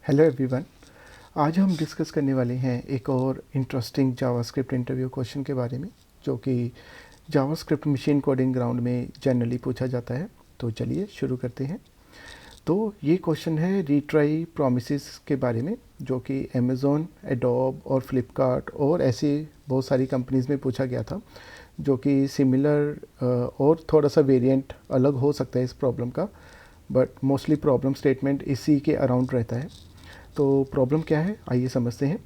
Hello everyone. आज हम discuss करने वाले हैं एक और इंटरेस्टिंग जावास्क्रिप्ट इंटरव्यू क्वेश्चन के बारे में, जो कि जावास्क्रिप्ट मशीन कोडिंग ग्राउंड में जनरली पूछा जाता है। तो चलिए शुरू करते हैं। तो ये क्वेश्चन है रीट्राई प्रॉमिसेस के बारे में, जो कि अमेज़ॉन, एडोब और फ्लिपकार्ट और ऐसी बहुत सारी कंपनीज़ में पूछा गया था, जो कि सिमिलर और थोड़ा सा वेरिएंट अलग हो सकता है इस प्रॉब्लम का, बट मोस्टली प्रॉब्लम स्टेटमेंट इसी के अराउंड रहता है। तो प्रॉब्लम क्या है, आइए समझते हैं।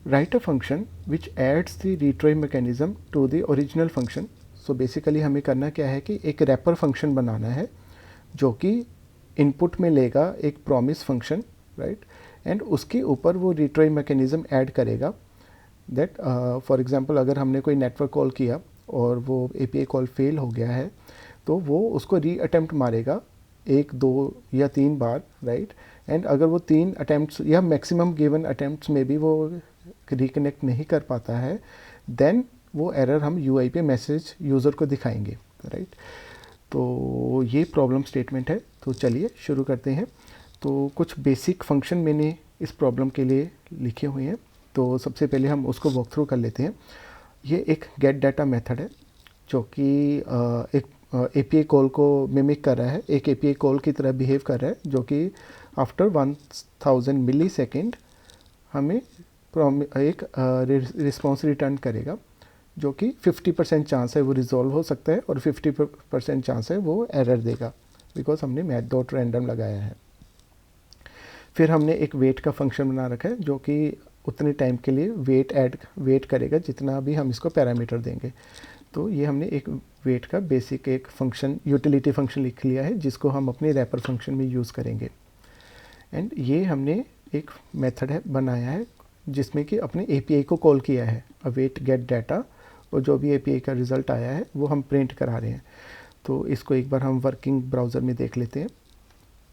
Write a function which adds the retry mechanism to the original function. So basically हमें करना क्या है कि एक रैपर फंक्शन बनाना है जो कि इनपुट में लेगा एक प्रॉमिस फंक्शन, राइट, एंड उसके ऊपर वो रीट्राई मैकेनिज्म ऐड करेगा। दैट फॉर एग्जांपल अगर हमने कोई नेटवर्क कॉल किया और वो एपीआई कॉल फेल हो गया है, तो वो उसको री अटेम्प्ट मारेगा 1, 2 या 3 बार, राइट। एंड अगर वो 3 अटैम्प्ट्स या मैक्सिमम गिवन अटैम्प्ट्स में भी वो रिकनेक्ट नहीं कर पाता है, देन वो एरर हम यूआई पे मैसेज यूज़र को दिखाएंगे, राइट। तो ये प्रॉब्लम स्टेटमेंट है। तो चलिए शुरू करते हैं। तो कुछ बेसिक फंक्शन मैंने इस प्रॉब्लम के लिए लिखे हुए हैं, तो सबसे पहले हम उसको वॉक थ्रू कर लेते हैं। ये एक गेट डाटा मेथड है जो कि एक एपीआई कॉल को मिमिक कर रहा है, एक एपीआई कॉल की तरह बिहेव कर रहा है, जो कि आफ्टर 1000 मिली सेकेंड हमें एक रिस्पॉन्स रिटर्न करेगा, जो कि 50% चांस है वो रिजॉल्व हो सकता है और 50% चांस है वो एरर देगा, बिकॉज हमने मैथ डॉट रैंडम लगाया है। फिर हमने एक वेट का फंक्शन बना रखा है, जो कि उतने टाइम के लिए वेट करेगा जितना भी हम इसको पैरामीटर देंगे। तो ये हमने एक वेट का बेसिक एक फंक्शन, यूटिलिटी फंक्शन लिख लिया है, जिसको हम अपने रैपर फंक्शन में यूज़ करेंगे। एंड ये हमने एक मेथड है बनाया है जिसमें कि अपने एपीआई को कॉल किया है, अवेट गेट डाटा, और जो भी एपीआई का रिज़ल्ट आया है वो हम प्रिंट करा रहे हैं। तो इसको एक बार हम वर्किंग ब्राउज़र में देख लेते हैं।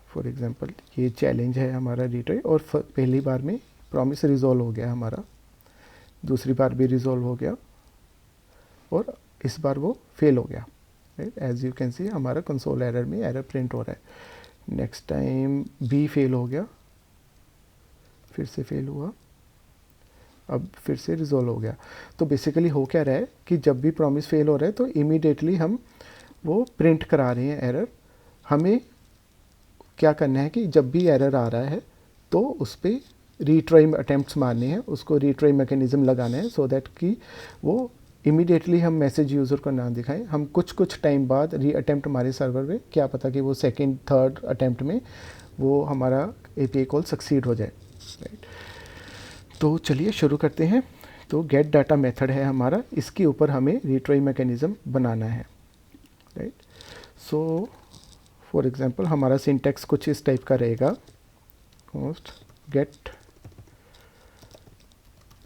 फॉर एग्जांपल ये चैलेंज है हमारा रीट्राई, और पहली बार में प्रॉमिस रिजॉल्व हो गया हमारा, दूसरी बार भी रिजॉल्व हो गया, और इस बार वो फेल हो गया, right. As you can see हमारा कंसोल एरर में एरर प्रिंट हो रहा है। नेक्स्ट टाइम बी फेल हो गया, फिर से फेल हुआ, अब फिर से रिजॉल्व हो गया। तो बेसिकली हो क्या रहा है कि जब भी प्रॉमिस फेल हो रहा है तो इमीडिएटली हम वो प्रिंट करा रहे हैं एरर। हमें क्या करना है कि जब भी एरर आ रहा है तो उस पर रीट्राई अटैम्प्ट्स मारने हैं, उसको रीट्राई मैकेनिज्म लगाना है, सो दैट कि वो इमीडिएटली हम मैसेज यूज़र को ना दिखाएं। हम कुछ टाइम बाद री अटैम्प्ट हमारे सर्वर में, क्या पता कि वो सेकेंड थर्ड अटैम्प्ट में वो हमारा एपीआई कॉल सक्सीड हो जाए, राइट। तो चलिए शुरू करते हैं। तो गेट डाटा मेथड है हमारा, इसके ऊपर हमें रीट्राई मैकेनिज्म बनाना है, राइट। सो फॉर एग्जांपल हमारा सिंटैक्स कुछ इस टाइप का रहेगा, host gate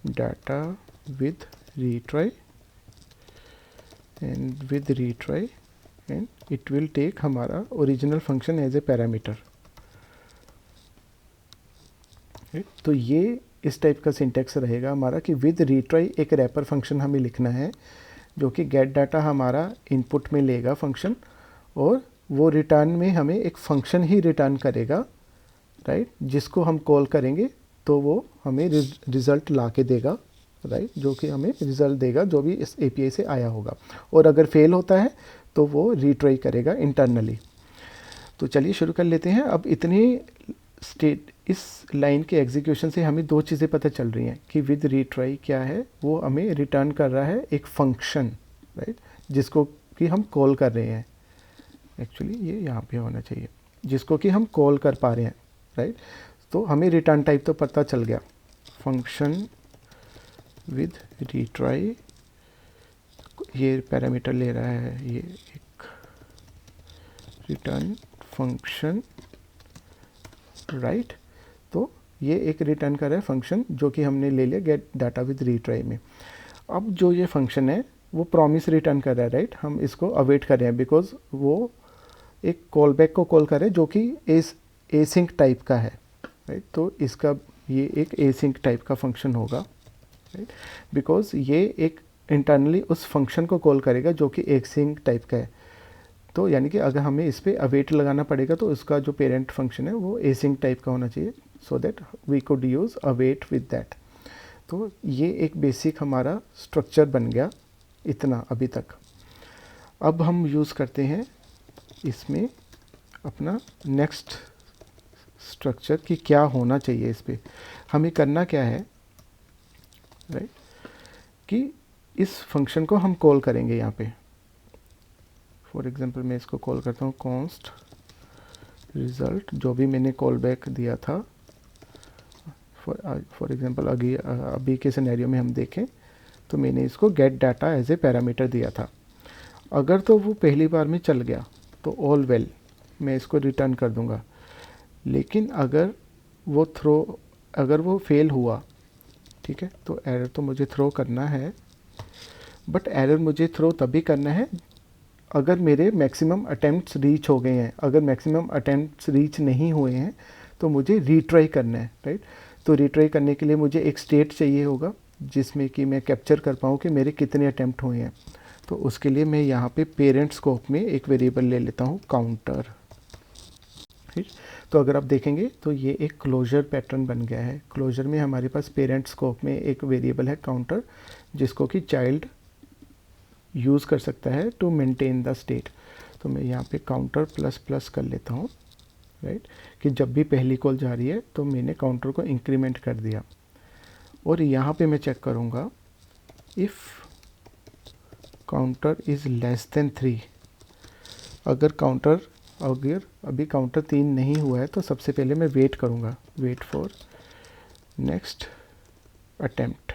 data with retry and with retry, and it will take हमारा original function as a parameter, तो ये इस टाइप का सिंटेक्स रहेगा हमारा कि विद रीट्राई एक रैपर फंक्शन हमें लिखना है, जो कि गेट डाटा हमारा इनपुट में लेगा फंक्शन, और वो रिटर्न में हमें एक फंक्शन ही रिटर्न करेगा, राइट, जिसको हम कॉल करेंगे तो वो हमें रिज़ल्ट ला के देगा, राइट, जो कि हमें रिज़ल्ट देगा जो भी इस एपीआई से आया होगा। और अगर फेल होता है तो वो रीट्राई करेगा इंटरनली। तो चलिए शुरू कर लेते हैं। अब इस लाइन के एग्जीक्यूशन से हमें दो चीज़ें पता चल रही हैं कि विद रीट्राई क्या है, वो हमें रिटर्न कर रहा है एक फंक्शन, राइट, जिसको कि हम कॉल कर रहे हैं। एक्चुअली ये यहाँ पे होना चाहिए, जिसको कि हम कॉल कर पा रहे हैं, राइट। तो हमें रिटर्न टाइप तो पता चल गया, फंक्शन विद रीट्राई, ये पैरामीटर ले रहा है, ये एक रिटर्न फंक्शन, राइट। तो ये एक रिटर्न कर रहा है फंक्शन जो कि हमने ले लिया गेट डाटा विद रीट्राई में। अब जो ये फंक्शन है वो प्रॉमिस रिटर्न कर रहा है, राइट। हम इसको अवेट कर रहे हैं बिकॉज वो एक कॉल बैक को कॉल कर रहे हैं जो कि एसिंक टाइप का है, राइट। तो इसका ये एक एसिंक टाइप का फंक्शन होगा, राइट, बिकॉज ये एक इंटरनली उस फंक्शन को कॉल करेगा जो कि एसिंक टाइप का है। तो यानी कि अगर हमें इस पर अवेट लगाना पड़ेगा तो उसका जो पेरेंट फंक्शन है वो एसिंक टाइप का होना चाहिए, so that we could use await with that. तो ये एक बेसिक हमारा स्ट्रक्चर बन गया इतना अभी तक। अब हम यूज़ करते हैं इसमें अपना नेक्स्ट स्ट्रक्चर कि क्या होना चाहिए इस पे। हमें करना क्या है, राइट, कि इस फंक्शन को हम कॉल करेंगे यहाँ पे। फॉर एग्जांपल मैं इसको कॉल करता हूँ कॉन्स्ट रिज़ल्ट, जो भी मैंने कॉल बैक दिया था। फॉर एग्जांपल अभी के सिनेरियो में हम देखें तो मैंने इसको get data as a parameter दिया था। अगर तो वो पहली बार में चल गया तो ऑल वेल, मैं इसको रिटर्न कर दूंगा। लेकिन अगर वो फेल हुआ, ठीक है, तो एरर तो मुझे थ्रो करना है, बट एरर मुझे थ्रो तभी करना है अगर मेरे मैक्सिमम अटेम्प्ट्स रीच हो गए हैं। अगर मैक्सिमम अटेम्प्ट्स रीच नहीं हुए हैं तो मुझे रीट्राई करना है, राइट। तो रीट्राई करने के लिए मुझे एक स्टेट चाहिए होगा जिसमें कि मैं कैप्चर कर पाऊँ कि मेरे कितने अटेम्प्ट हुए हैं। तो उसके लिए मैं यहाँ पे पेरेंट स्कोप में एक वेरिएबल ले लेता हूँ काउंटर, ठीक। तो अगर आप देखेंगे तो ये एक क्लोजर पैटर्न बन गया है। क्लोजर में हमारे पास पेरेंट स्कोप में एक वेरिएबल है काउंटर, जिसको कि चाइल्ड यूज़ कर सकता है टू मेंटेन द स्टेट। तो मैं यहाँ पे काउंटर प्लस प्लस कर लेता हूँ, राइट, कि जब भी पहली कॉल जा रही है तो मैंने काउंटर को इंक्रीमेंट कर दिया। और यहाँ पे मैं चेक करूँगा if counter is less than 3। अगर अभी काउंटर 3 नहीं हुआ है तो सबसे पहले मैं वेट करूँगा, वेट फॉर नेक्स्ट अटेम्प्ट।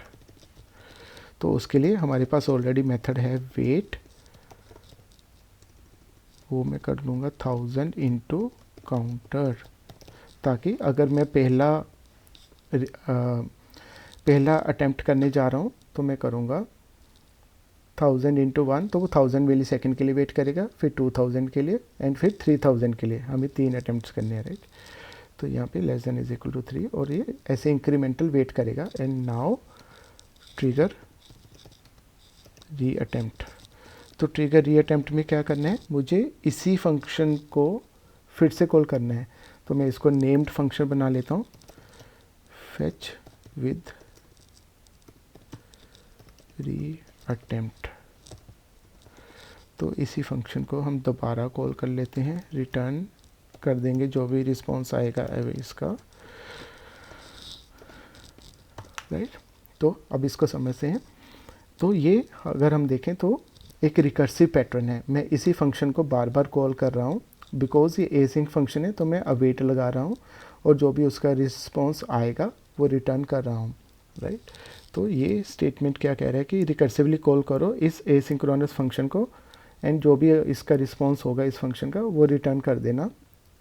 तो उसके लिए हमारे पास ऑलरेडी मेथड है वेट, वो मैं कर लूँगा 1000 इंटू काउंटर, ताकि अगर मैं पहला अटेम्प्ट करने जा रहा हूँ तो मैं करूँगा 1000 इंटू 1, तो वो 1000 मिली सेकेंड के लिए वेट करेगा, फिर 2000 के लिए एंड फिर 3000 के लिए। हमें 3 अटेम्प्ट्स करने हैं, राइट। तो यहाँ पे less than is equal to 3 और ये ऐसे इंक्रीमेंटल वेट करेगा। And now trigger reattempt. तो ट्रिगर री अटेम्प्ट में क्या करना है, मुझे इसी फंक्शन को फिर से कॉल करना है। तो मैं इसको नेम्ड फंक्शन बना लेता हूँ, फेच विद री अटेम्प्ट। तो इसी फंक्शन को हम दोबारा कॉल कर लेते हैं, रिटर्न कर देंगे जो भी रिस्पॉन्स आएगा इसका, राइट। तो अब इसको समझते हैं। तो ये अगर हम देखें तो एक रिकर्सिव पैटर्न है। मैं इसी फंक्शन को बार बार कॉल कर रहा हूँ, बिकॉज ये एसिंक फंक्शन है तो मैं अवेट लगा रहा हूँ और जो भी उसका रिस्पॉन्स आएगा वो रिटर्न कर रहा हूँ, राइट। तो ये स्टेटमेंट क्या कह रहा है कि रिकर्सिवली कॉल करो इस एसिंक्रोनस फंक्शन को एंड जो भी इसका रिस्पॉन्स होगा इस फंक्शन का वो रिटर्न कर देना,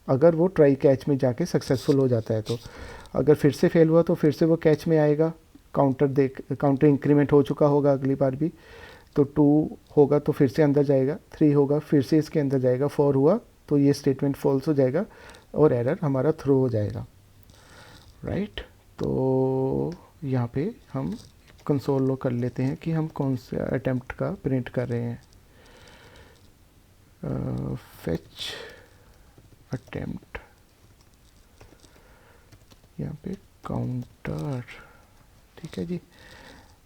अगर वो ट्राई कैच में जाके सक्सेसफुल हो जाता है। तो अगर फिर से फेल हुआ तो फिर से वो कैच में आएगा, काउंटर इंक्रीमेंट हो चुका होगा अगली बार भी, तो 2 होगा तो फिर से अंदर जाएगा, 3 होगा फिर से इसके अंदर जाएगा, 4 हुआ तो ये स्टेटमेंट फॉल्स हो जाएगा और एरर हमारा थ्रो हो जाएगा, राइट। तो यहाँ पे हम कंसोल लो कर लेते हैं कि हम कौन से अटेम्प्ट का प्रिंट कर रहे हैं। फेच अटेम्प्ट, यहाँ पे काउंटर, ठीक है जी।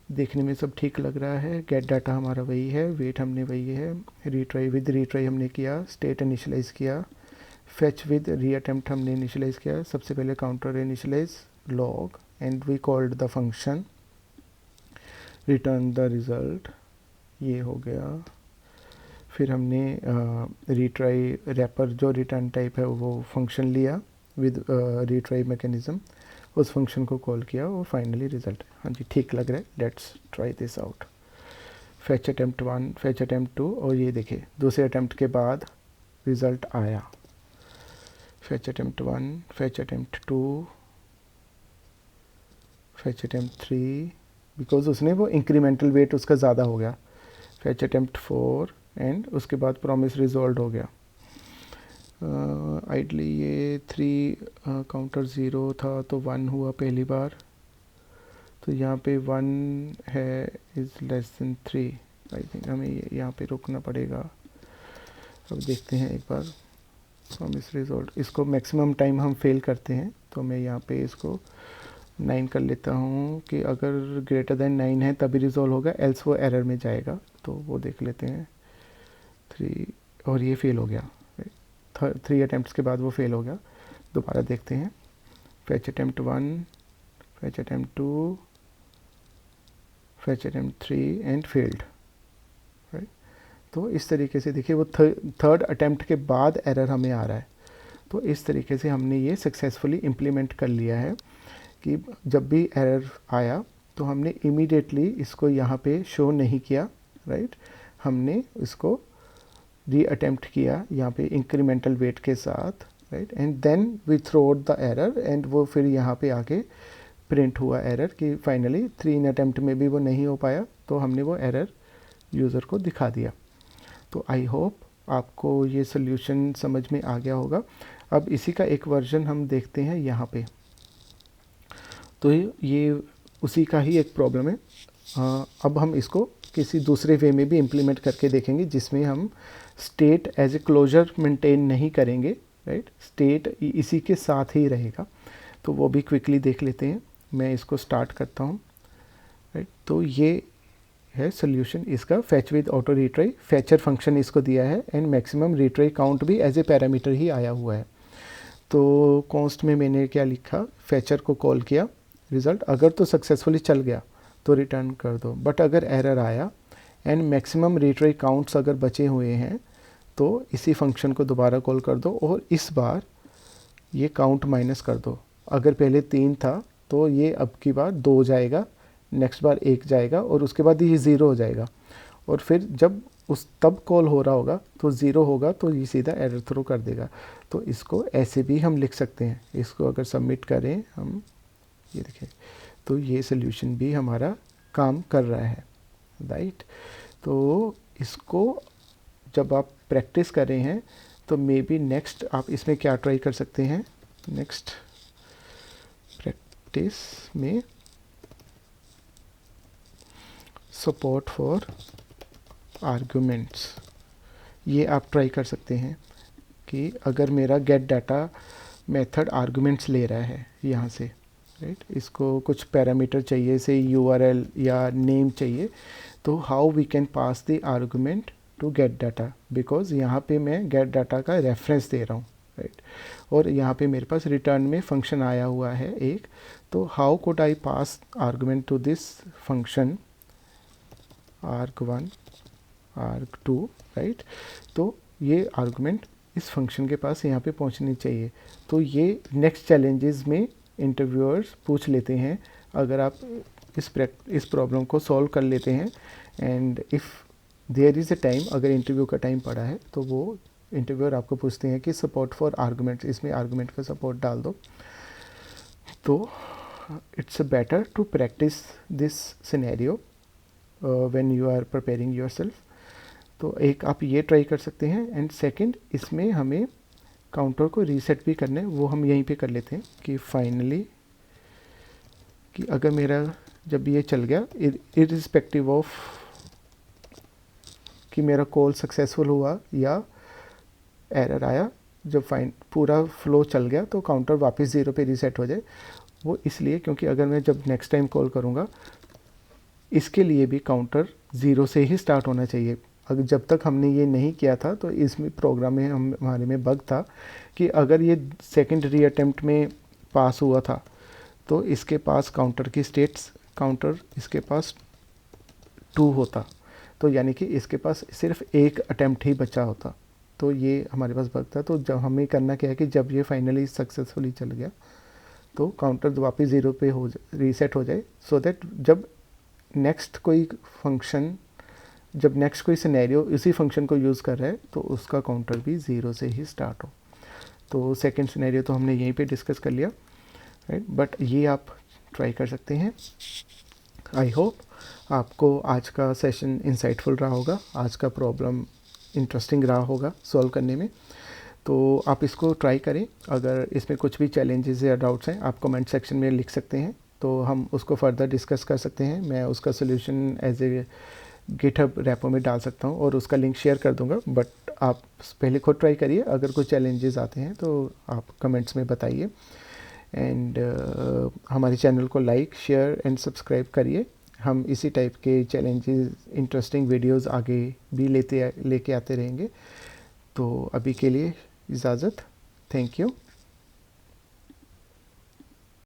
देखने में सब ठीक लग रहा है। गेट डाटा हमारा वही है, वेट हमने वही है, रीट्राई विद रीट्राई हमने किया, स्टेट इनिशियलाइज़ किया, फेच विद री अटेम्प्ट हमने इनिशियलाइज़ किया। सबसे पहले counter initialize log and we called the function, return the result, ये हो गया। फिर हमने रीट्राई रैपर जो रिटर्न टाइप है वो फंक्शन लिया विद रीट्राई मैकेनिज्म, उस फंक्शन को कॉल किया और फाइनली रिजल्ट। हाँ जी ठीक लग रहा है, let's try this out. Fetch attempt 1, fetch attempt 2, और ये देखिए दूसरे अटेम्प्ट के बाद रिज़ल्ट आया। Fetch attempt 1, fetch attempt 2, fetch attempt 3, because उसने वो इंक्रीमेंटल वेट उसका ज़्यादा हो गया। फेच अटेम्प्ट 4 एंड उसके बाद प्रॉमिस रिजॉल्व हो गया। आइडली ये 3 काउंटर 0 था तो 1 हुआ पहली बार, तो यहाँ पे 1 है is less than 3। I think हमें यहाँ पे रुकना पड़ेगा। अब देखते हैं एक बार, हम इस रिजल्ट इसको मैक्सिमम टाइम हम फेल करते हैं, तो मैं यहाँ पे इसको 9 कर लेता हूँ कि अगर ग्रेटर देन 9 है तभी रिजॉल्व होगा, एल्स वो एरर में जाएगा। तो वो देख लेते हैं 3, और ये फेल हो गया। 3 अटैम्प्ट्स के बाद वो फेल हो गया। दोबारा देखते हैं, fetch attempt 1, fetch attempt 2, fetch attempt 3 and failed. तो इस तरीके से देखिए वो थर्ड अटैम्प्ट के बाद एरर हमें आ रहा है। तो इस तरीके से हमने ये सक्सेसफुली इम्प्लीमेंट कर लिया है कि जब भी एरर आया तो हमने इमीडिएटली इसको यहाँ पे शो नहीं किया, राइट। हमने इसको री अटैम्प्ट किया यहाँ पे इंक्रीमेंटल वेट के साथ, right, and then we throw out the error, and वो फिर यहाँ पे आके प्रिंट हुआ एरर कि फाइनली 3 अटैम्प्ट में भी वो नहीं हो पाया, तो हमने वो एरर यूज़र को दिखा दिया। तो आई होप आपको ये सोल्यूशन समझ में आ गया होगा। अब इसी का एक वर्जन हम देखते हैं यहाँ पे। तो ये उसी का ही एक प्रॉब्लम है। अब हम इसको किसी दूसरे वे में भी इम्प्लीमेंट करके देखेंगे जिसमें हम state as a closure maintain नहीं करेंगे, राइट। स्टेट इसी के साथ ही रहेगा, तो वो भी क्विकली देख लेते हैं। मैं इसको स्टार्ट करता हूँ, राइट। तो ये है सोल्यूशन इसका, fetch with auto retry, Fechner function इसको दिया है, एंड मैक्सिमम रिट्राई काउंट भी एज ए पैरामीटर ही आया हुआ है। तो कॉन्स्ट में मैंने क्या लिखा, फैचर को कॉल किया, रिज़ल्ट अगर तो सक्सेसफुली चल गया तो रिटर्न कर दो, बट अगर एरर आया एंड मैक्सिमम रिट्राई काउंट्स अगर बचे हुए हैं तो इसी फंक्शन को दोबारा कॉल कर दो, और इस बार ये काउंट माइनस कर दो। अगर पहले 3 था तो ये अब की बार 2 जाएगा, नेक्स्ट बार 1 जाएगा, और उसके बाद ये 0 हो जाएगा। और फिर जब उस तब कॉल हो रहा होगा तो 0 होगा तो ये सीधा एरर थ्रो कर देगा। तो इसको ऐसे भी हम लिख सकते हैं। इसको अगर सबमिट करें हम, ये देखें, तो ये सोल्यूशन भी हमारा काम कर रहा है, राइट। तो इसको जब आप प्रैक्टिस कर रहे हैं तो मे बी नेक्स्ट आप इसमें क्या ट्राई कर सकते हैं, नेक्स्ट प्रैक्टिस में सपोर्ट फॉर आर्गुमेंट्स, ये आप ट्राई कर सकते हैं कि अगर मेरा गेट डाटा मेथड आर्गुमेंट्स ले रहा है यहाँ से, राइट, इसको कुछ पैरामीटर चाहिए से URL या नेम चाहिए, तो how we can pass the argument to get data, because यहाँ पे मैं गेट डाटा का रेफरेंस दे रहा हूँ, राइट, और यहाँ पे मेरे पास रिटर्न में फंक्शन आया हुआ है एक। तो how could I pass argument to this function arg1 arg2, right. तो ये आर्गुमेंट इस फंक्शन के पास यहाँ पे पहुँचनी चाहिए। तो ये नेक्स्ट चैलेंजेस में इंटरव्यूअर्स पूछ लेते हैं, अगर आप इस प्रॉब्लम को सॉल्व कर लेते हैं, and if there is a time, अगर इंटरव्यू का टाइम पड़ा है तो वो इंटरव्यूअर आपको पूछते हैं कि सपोर्ट फॉर आर्गुमेंट्स, इसमें आर्गुमेंट का सपोर्ट डाल दो। तो it's better to practice this scenario when you are preparing yourself. तो एक आप ये ट्राई कर सकते हैं, एंड सेकंड इसमें हमें काउंटर को रीसेट भी करना है, वो हम यहीं पे कर लेते हैं कि फाइनली कि अगर मेरा जब ये चल गया इरिस्पेक्टिव ऑफ कि मेरा कॉल सक्सेसफुल हुआ या एरर आया, जब पूरा फ्लो चल गया तो काउंटर वापस 0 पे रीसेट हो जाए। वो इसलिए क्योंकि अगर मैं जब नेक्स्ट टाइम कॉल करूँगा इसके लिए भी काउंटर 0 से ही स्टार्ट होना चाहिए। अगर जब तक हमने ये नहीं किया था तो इसमें प्रोग्राम में हमारे में बग था कि अगर ये सेकंड री अटेम्प्ट में पास हुआ था तो इसके पास काउंटर की स्टेट्स, काउंटर इसके पास 2 होता, तो यानी कि इसके पास सिर्फ 1 अटेम्प्ट ही बचा होता। तो ये हमारे पास बग था। तो जब हमें करना क्या है कि जब ये फाइनली सक्सेसफुली चल गया तो काउंटर वापस 0 पे रीसेट हो जाए, सो दैट जब नेक्स्ट कोई फंक्शन, जब नेक्स्ट कोई सिनेरियो इसी फंक्शन को यूज़ कर रहा है तो उसका काउंटर भी 0 से ही स्टार्ट हो। तो सेकंड सिनेरियो तो हमने यहीं पे डिस्कस कर लिया, राइट, बट ये आप ट्राई कर सकते हैं। आई होप आपको आज का सेशन इंसाइटफुल रहा होगा, आज का प्रॉब्लम इंटरेस्टिंग रहा होगा सॉल्व करने में। तो आप इसको ट्राई करें। अगर इसमें कुछ भी चैलेंजेस या डाउट्स हैं आप कमेंट सेक्शन में लिख सकते हैं, तो हम उसको फर्दर डिस्कस कर सकते हैं। मैं उसका solution as a GitHub repo में डाल सकता हूँ और उसका लिंक शेयर कर दूँगा, बट आप पहले खुद ट्राई करिए। अगर कुछ चैलेंजेस आते हैं तो आप कमेंट्स में बताइए। एंड हमारे चैनल को लाइक, शेयर एंड सब्सक्राइब करिए। हम इसी टाइप के चैलेंजेस, इंटरेस्टिंग वीडियोस आगे भी लेके आते रहेंगे। तो अभी के लिए इजाज़त। Thank you.